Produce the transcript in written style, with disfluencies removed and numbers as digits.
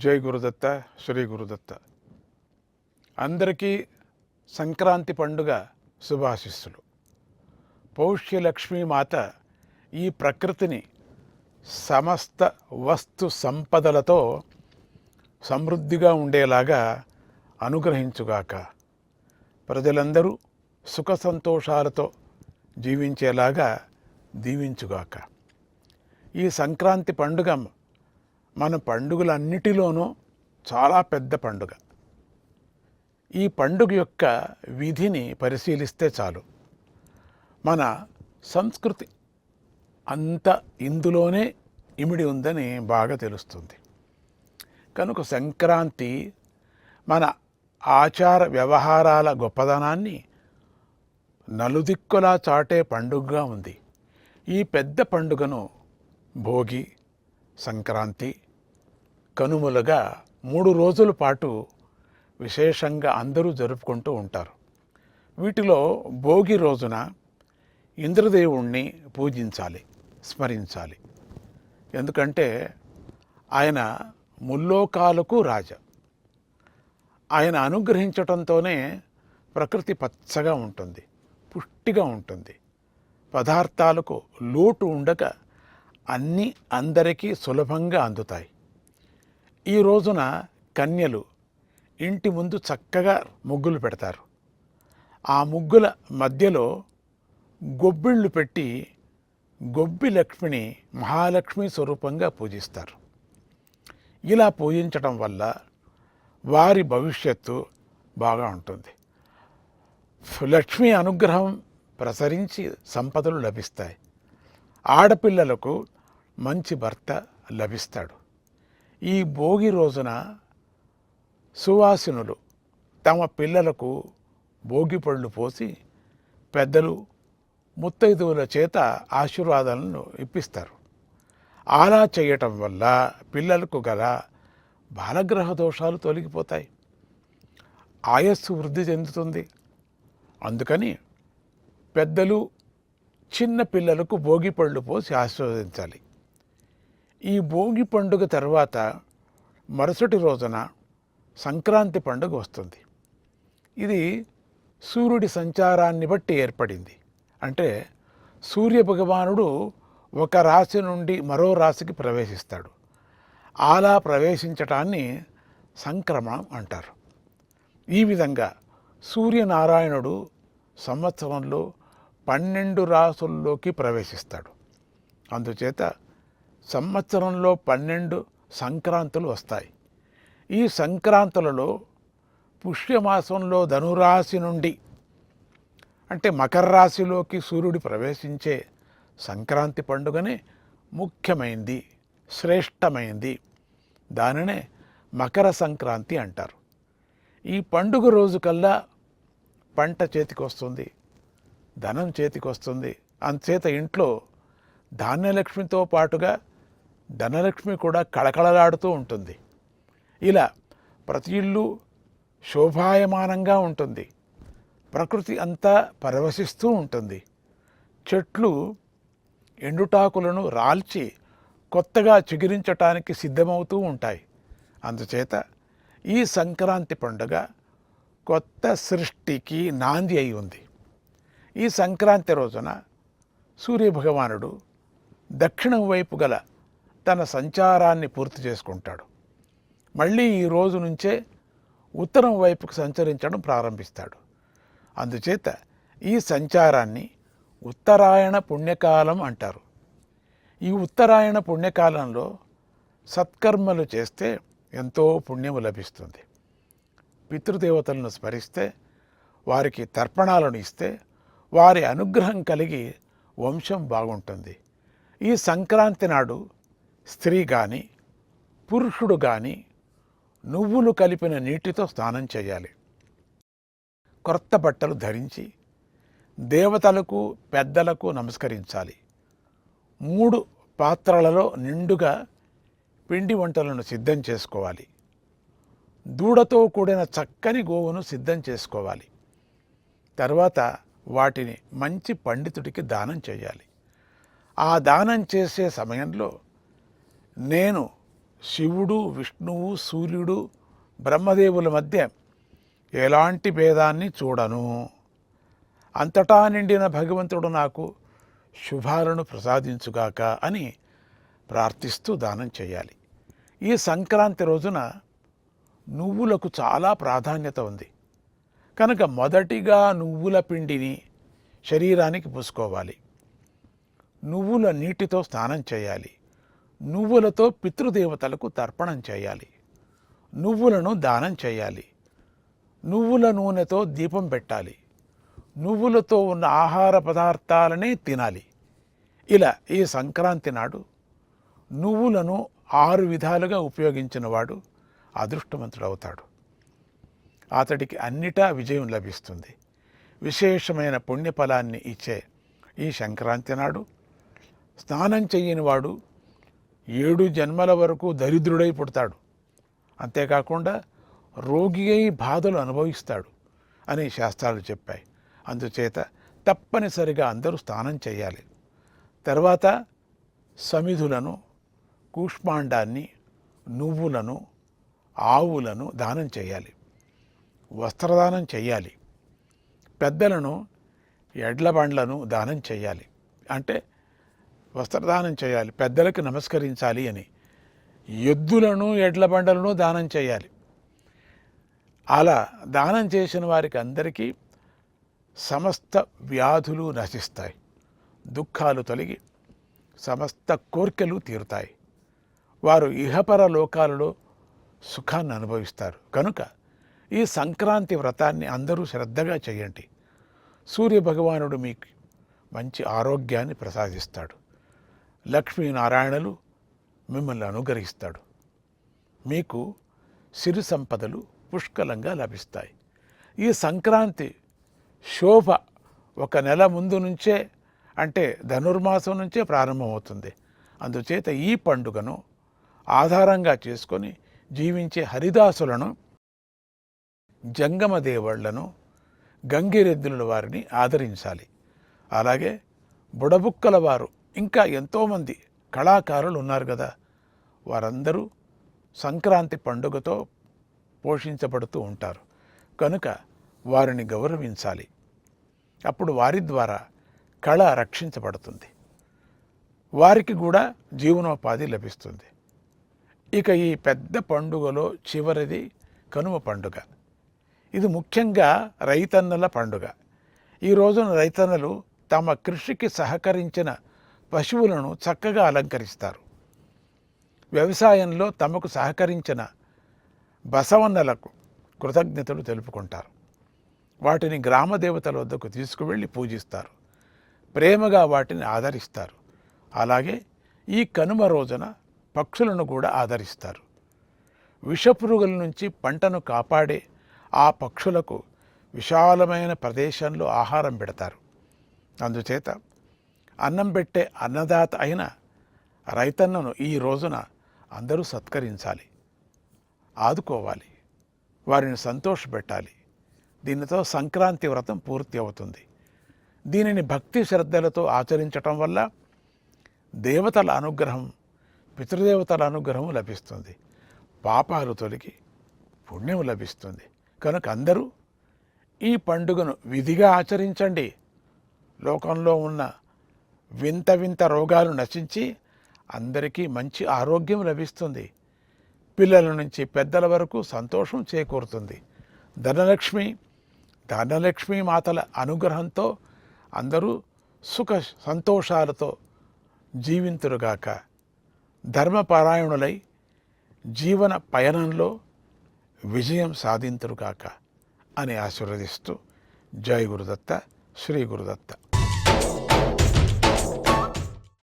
జై గురుదత్త, శ్రీ గురుదత్త. అందరికీ సంక్రాంతి పండుగ శుభాశిస్సులు. పౌష్యలక్ష్మీమాత ఈ ప్రకృతిని సమస్త వస్తు సంపదలతో సమృద్ధిగా ఉండేలాగా అనుగ్రహించుగాక. ప్రజలందరూ సుఖ సంతోషాలతో జీవించేలాగా దీవించుగాక. ఈ సంక్రాంతి పండుగ మన పండుగలన్నిటిలోనూ చాలా పెద్ద పండుగ. ఈ పండుగ యొక్క విధిని పరిశీలిస్తే చాలు మన సంస్కృతి అంత ఇందులోనే ఇమిడి ఉందని బాగా తెలుస్తుంది. కనుక సంక్రాంతి మన ఆచార వ్యవహారాల గొప్పదనాన్ని నలుదిక్కులా చాటే పండుగగా ఉంది. ఈ పెద్ద పండుగను భోగి, సంక్రాంతి, కనుమలుగా 3 రోజుల పాటు విశేషంగా అందరూ జరుపుకుంటూ ఉంటారు. వీటిలో భోగి రోజున ఇంద్రదేవుణ్ణి పూజించాలి, స్మరించాలి. ఎందుకంటే ఆయన ముల్లోకాలకు రాజా. ఆయన అనుగ్రహించటంతోనే ప్రకృతి పచ్చగా ఉంటుంది, పుష్టిగా ఉంటుంది. పదార్థాలకు లోటు ఉండక అన్నీ అందరికీ సులభంగా అందుతాయి. ఈ రోజున కన్యలు ఇంటి ముందు చక్కగా ముగ్గులు పెడతారు. ఆ ముగ్గుల మధ్యలో గొబ్బిళ్ళు పెట్టి గొబ్బి లక్ష్మిని మహాలక్ష్మి స్వరూపంగా పూజిస్తారు. ఇలా పూజించడం వల్ల వారి భవిష్యత్తు బాగా ఉంటుంది. లక్ష్మి అనుగ్రహం ప్రసరించి సంపదలు లభిస్తాయి. ఆడపిల్లలకు మంచి భర్త లభిస్తాడు. ఈ భోగి రోజున సువాసినులు తమ పిల్లలకు భోగి పళ్ళు పోసి పెద్దలు ముత్తైదువుల చేత ఆశీర్వాదాలను ఇప్పిస్తారు. అలా చేయటం వల్ల పిల్లలకు గల బాలగ్రహ దోషాలు తొలగిపోతాయి, ఆయస్సు వృద్ధి చెందుతుంది. అందుకని పెద్దలు చిన్న పిల్లలకు భోగి పళ్ళు పోసి ఆశీర్వదించాలి. ఈ భోగి పండుగ తర్వాత మరుసటి రోజున సంక్రాంతి పండుగ వస్తుంది. ఇది సూర్యుడి సంచారాన్ని బట్టి ఏర్పడింది. అంటే సూర్య భగవానుడు ఒక రాశి నుండి మరో రాశికి ప్రవేశిస్తాడు. అలా ప్రవేశించటాన్ని సంక్రమణం అంటారు. ఈ విధంగా సూర్యనారాయణుడు సంవత్సరంలో 12 రాసుల్లోకి ప్రవేశిస్తాడు. అందుచేత సంవత్సరంలో 12 సంక్రాంతులు వస్తాయి. ఈ సంక్రాంతులలో పుష్యమాసంలో ధనురాశి నుండి అంటే మకర రాశిలోకి సూర్యుడు ప్రవేశించే సంక్రాంతి పండుగనే ముఖ్యమైంది, శ్రేష్టమైంది. దానినే మకర సంక్రాంతి అంటారు. ఈ పండుగ రోజు కల్లా పంట చేతికి వస్తుంది, ధనం చేతికి వస్తుంది. అందుచేత ఇంట్లో ధాన్యలక్ష్మితో పాటుగా ధనలక్ష్మి కూడా కళకళలాడుతూ ఉంటుంది. ఇలా ప్రతి ఇల్లు శోభాయమానంగా ఉంటుంది. ప్రకృతి అంతా పరవశిస్తూ ఉంటుంది. చెట్లు ఎండుటాకులను రాల్చి కొత్తగా చిగురించటానికి సిద్ధమవుతూ ఉంటాయి. అందుచేత ఈ సంక్రాంతి పండుగ కొత్త సృష్టికి నాంది అయి ఉంది. ఈ సంక్రాంతి రోజున సూర్యభగవానుడు దక్షిణం వైపు గల తన సంచారాన్ని పూర్తి చేసుకుంటాడు. మళ్ళీ ఈ రోజు నుంచే ఉత్తరం వైపుకు సంచరించడం ప్రారంభిస్తాడు. అందుచేత ఈ సంచారాన్ని ఉత్తరాయణ పుణ్యకాలం అంటారు. ఈ ఉత్తరాయణ పుణ్యకాలంలో సత్కర్మలు చేస్తే ఎంతో పుణ్యము లభిస్తుంది. పితృదేవతలను స్మరిస్తే, వారికి తర్పణాలను ఇస్తే వారి అనుగ్రహం కలిగి వంశం బాగుంటుంది. ఈ సంక్రాంతి నాడు స్త్రీ కానీ పురుషుడు కానీ నువ్వులు కలిపిన నీటితో స్నానం చేయాలి. కొత్త బట్టలు ధరించి దేవతలకు, పెద్దలకు నమస్కరించాలి. 3 పాత్రలలో నిండుగా పిండి వంటలను సిద్ధం చేసుకోవాలి. దూడతో కూడిన చక్కని గోవును సిద్ధం చేసుకోవాలి. తర్వాత వాటిని మంచి పండితుడికి దానం చేయాలి. ఆ దానం చేసే సమయంలో నేను శివుడు, విష్ణువు, సూర్యుడు, బ్రహ్మదేవుల మధ్య ఎలాంటి భేదాన్ని చూడను. అంతటా నిండిన భగవంతుడు నాకు శుభాలను ప్రసాదించుగాక అని ప్రార్థిస్తూ దానం చేయాలి. ఈ సంక్రాంతి రోజున నువ్వులకు చాలా ప్రాధాన్యత ఉంది కనుక మొదటిగా నువ్వుల పిండిని శరీరానికి పూసుకోవాలి. నువ్వుల నీటితో స్నానం చేయాలి. నువ్వులతో పితృదేవతలకు తర్పణం చేయాలి. నువ్వులను దానం చేయాలి. నువ్వుల నూనెతో దీపం పెట్టాలి. నువ్వులతో ఉన్న ఆహార పదార్థాలనే తినాలి. ఇలా ఈ సంక్రాంతి నాడు నువ్వులను 6 విధాలుగా ఉపయోగించిన వాడు అదృష్టవంతుడవుతాడు. అతడికి అన్నిటా విజయం లభిస్తుంది. విశేషమైన పుణ్యఫలాన్ని ఇచ్చే ఈ సంక్రాంతి నాడు స్నానం చెయ్యని వాడు 7 జన్మల వరకు దరిద్రుడై పుడతాడు. అంతేకాకుండా రోగి అయి బాధలు అనుభవిస్తాడు అని శాస్త్రాలు చెప్పాయి. అందుచేత తప్పనిసరిగా అందరూ స్నానం చేయాలి. తర్వాత సమిధులను, కూష్మాండాన్ని, నువ్వులను, ఆవులను దానం చేయాలి. వస్త్రదానం చేయాలి. పెద్దలను, ఎడ్ల బండ్లను దానం చేయాలి. అంటే వస్త్రదానం చేయాలి, పెద్దలకు నమస్కరించాలి అని. ఎద్దులను, ఎడ్ల బండలను దానం చేయాలి. అలా దానం చేసిన వారికి అందరికీ సమస్త వ్యాధులు నశిస్తాయి, దుఃఖాలు తొలగి సమస్త కోర్కెలు తీరుతాయి. వారు ఇహపర లోకాలలో సుఖాన్ని అనుభవిస్తారు. కనుక ఈ సంక్రాంతి వ్రతాన్ని అందరూ శ్రద్ధగా చేయండి. సూర్యభగవానుడు మీకు మంచి ఆరోగ్యాన్ని ప్రసాదిస్తాడు. లక్ష్మీనారాయణలు మిమ్మల్ని అనుగ్రహిస్తాడు. మీకు సిరి సంపదలు పుష్కలంగా లభిస్తాయి. ఈ సంక్రాంతి శోభ 1 నెల ముందు నుంచే, అంటే ధనుర్మాసం నుంచే ప్రారంభమవుతుంది. అందుచేత ఈ పండుగను ఆధారంగా చేసుకొని జీవించే హరిదాసులను, జంగమ దేవుళ్లను, గంగిరెద్దుల వారిని ఆదరించాలి. అలాగే బుడబుక్కల వారు, ఇంకా ఎంతోమంది కళాకారులు ఉన్నారు కదా, వారందరూ సంక్రాంతి పండుగతో పోషించబడుతూ ఉంటారు. కనుక వారిని గౌరవించాలి. అప్పుడు వారి ద్వారా కళ రక్షించబడుతుంది, వారికి కూడా జీవనోపాధి లభిస్తుంది. ఇక ఈ పెద్ద పండుగలో చివరిది కనుమ పండుగ. ఇది ముఖ్యంగా రైతన్నల పండుగ. ఈ రోజున రైతన్నలు తమ కృషికి సహకరించిన పశువులను చక్కగా అలంకరిస్తారు. వ్యవసాయంలో తమకు సహకరించిన బసవన్నలకు కృతజ్ఞతలు తెలుపుకుంటారు. వాటిని గ్రామ దేవతల వద్దకు తీసుకువెళ్ళి పూజిస్తారు. ప్రేమగా వాటిని ఆదరిస్తారు. అలాగే ఈ కనుమ రోజున పక్షులను కూడా ఆదరిస్తారు. విషపురుగుల నుంచి పంటను కాపాడే ఆ పక్షులకు విశాలమైన ప్రదేశంలో ఆహారం పెడతారు. అందుచేత అన్నం పెట్టే అన్నదాత అయిన రైతన్నను ఈ రోజున అందరూ సత్కరించాలి, ఆదుకోవాలి, వారిని సంతోషపెట్టాలి. దీనితో సంక్రాంతి వ్రతం పూర్తి అవుతుంది. దీనిని భక్తి శ్రద్ధలతో ఆచరించటం వల్ల దేవతల అనుగ్రహం, పితృదేవతల అనుగ్రహం లభిస్తుంది. పాపాలు తొలగి పుణ్యం లభిస్తుంది. కనుక అందరూ ఈ పండుగను విధిగా ఆచరించండి. లోకంలో ఉన్న వింత వింత రోగాలు నశించి అందరికీ మంచి ఆరోగ్యం లభిస్తుంది. పిల్లల నుంచి పెద్దల వరకు సంతోషం చేకూరుతుంది. ధనలక్ష్మి మాతల అనుగ్రహంతో అందరూ సుఖ సంతోషాలతో జీవింతురుగాక. ధర్మపరాయణులై జీవన పయనంలో విజయం సాధింతురుగాక అని ఆశీర్వదిస్తూ జై గురుదత్త, శ్రీ గురుదత్త.